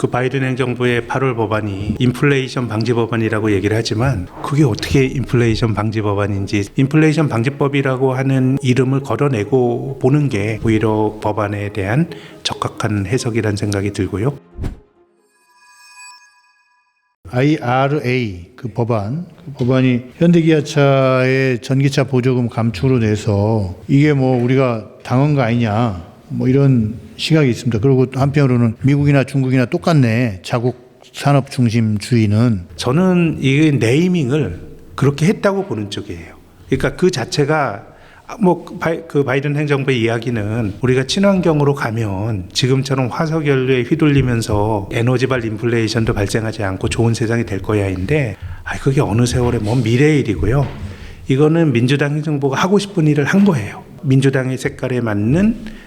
그 바이든 행정부의 8월 법안이 인플레이션 방지 법안이라고 얘기를 하지만 그게 어떻게 인플레이션 방지 법안인지 인플레이션 방지법이라고 하는 이름을 걸어내고 보는 게 오히려 법안에 대한 적합한 해석이라는 생각이 들고요. IRA 그 법안이 현대기아차의 전기차 보조금 감축으로 내서 이게 뭐 우리가 당한 거 아니냐 뭐 이런 시각이 있습니다. 그리고 한편으로는 미국이나 중국이나 똑같네. 자국 산업 중심주의는. 저는 이 네이밍을 그렇게 했다고 보는 쪽이에요. 그러니까 그 자체가 그 바이든 행정부의 이야기는 우리가 친환경으로 가면 지금처럼 화석 연료에 휘둘리면서 에너지발 인플레이션도 발생하지 않고 좋은 세상이 될 거야인데 그게 어느 세월에 먼 미래의 일이고요. 이거는 민주당 행정부가 하고 싶은 일을 한 거예요. 민주당의 색깔에 맞는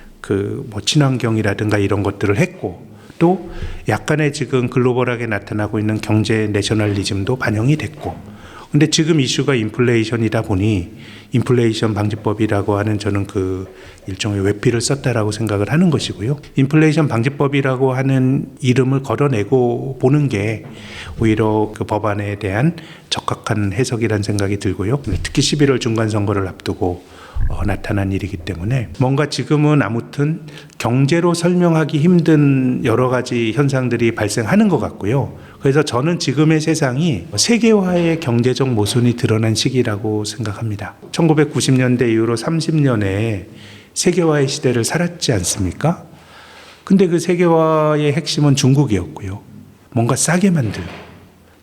친환경이라든가 이런 것들을 했고 또 약간의 지금 글로벌하게 나타나고 있는 경제 내셔널리즘도 반영이 됐고 근데 지금 이슈가 인플레이션이다 보니 인플레이션 방지법이라고 하는 저는 그 일종의 외피를 썼다라고 생각을 하는 것이고요. 인플레이션 방지법이라고 하는 이름을 걸어내고 보는 게 오히려 그 법안에 대한 적합한 해석이라는 생각이 들고요. 특히 11월 중간선거를 앞두고 나타난 일이기 때문에 뭔가 지금은 아무튼 경제로 설명하기 힘든 여러 가지 현상들이 발생하는 것 같고요. 그래서 저는 지금의 세상이 세계화의 경제적 모순이 드러난 시기라고 생각합니다. 1990년대 이후로 30년의 세계화의 시대를 살았지 않습니까? 근데 그 세계화의 핵심은 중국이었고요. 뭔가 싸게 만들고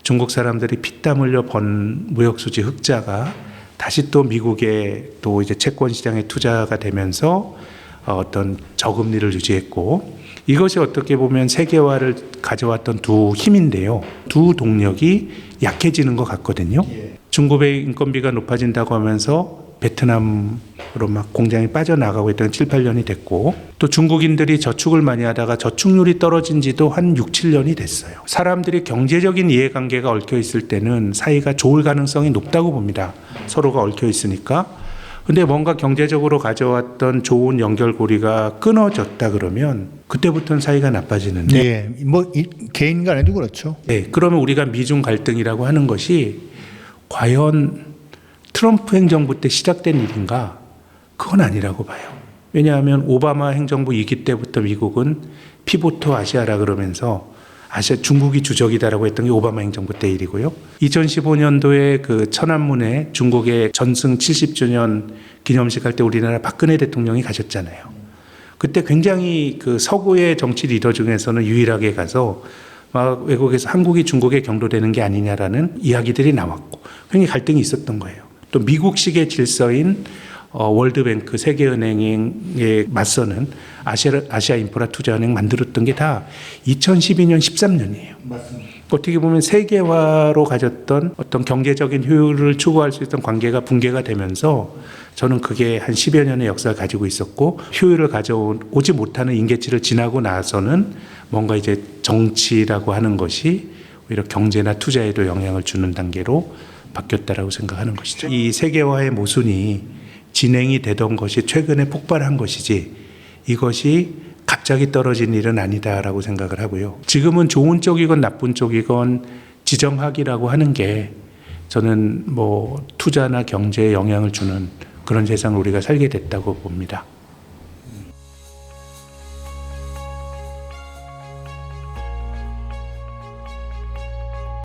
중국 사람들이 피땀 흘려 번 무역수지 흑자가 다시 또 미국의 또 이제 채권 시장에 투자가 되면서 어떤 저금리를 유지했고 이것이 어떻게 보면 세계화를 가져왔던 두 힘인데요. 두 동력이 약해지는 것 같거든요. 중국의 인건비가 높아진다고 하면서 베트남으로 막 공장이 빠져나가고 있던 7, 8년이 됐고 또 중국인들이 저축을 많이 하다가 저축률이 떨어진 지도 한 6, 7년이 됐어요. 사람들이 경제적인 이해관계가 얽혀 있을 때는 사이가 좋을 가능성이 높다고 봅니다. 서로가 얽혀 있으니까. 근데 뭔가 경제적으로 가져왔던 좋은 연결고리가 끊어졌다 그러면 그때부터는 사이가 나빠지는데 개인 간에도 그렇죠. 네, 그러면 우리가 미중 갈등이라고 하는 것이 과연 트럼프 행정부 때 시작된 일인가? 그건 아니라고 봐요. 왜냐하면 오바마 행정부 2기 때부터 미국은 피보트 아시아라 그러면서 중국이 주적이다라고 했던 게 오바마 행정부 때 일이고요. 2015년도에 그 천안문에 중국의 전승 70주년 기념식 할 때 우리나라 박근혜 대통령이 가셨잖아요. 그때 굉장히 그 서구의 정치 리더 중에서는 유일하게 가서 막 외국에서 한국이 중국에 경도되는 게 아니냐라는 이야기들이 나왔고 굉장히 갈등이 있었던 거예요. 또 미국식의 질서인 월드뱅크 세계은행에 맞서는 아시아 인프라 투자은행 만들었던 게 다 2012년 13년이에요. 맞습니다. 어떻게 보면 세계화로 가졌던 어떤 경제적인 효율을 추구할 수 있던 관계가 붕괴가 되면서 저는 그게 한 10여 년의 역사를 가지고 있었고 효율을 가져오지 못하는 임계치를 지나고 나서는 뭔가 이제 정치라고 하는 것이 오히려 경제나 투자에도 영향을 주는 단계로 바뀌었다라고 생각하는 것이죠. 이 세계화의 모순이 진행이 되던 것이 최근에 폭발한 것이지 이것이 갑자기 떨어진 일은 아니다라고 생각을 하고요. 지금은 좋은 쪽이건 나쁜 쪽이건 지정학이라고 하는 게 저는 투자나 경제에 영향을 주는 그런 세상을 우리가 살게 됐다고 봅니다.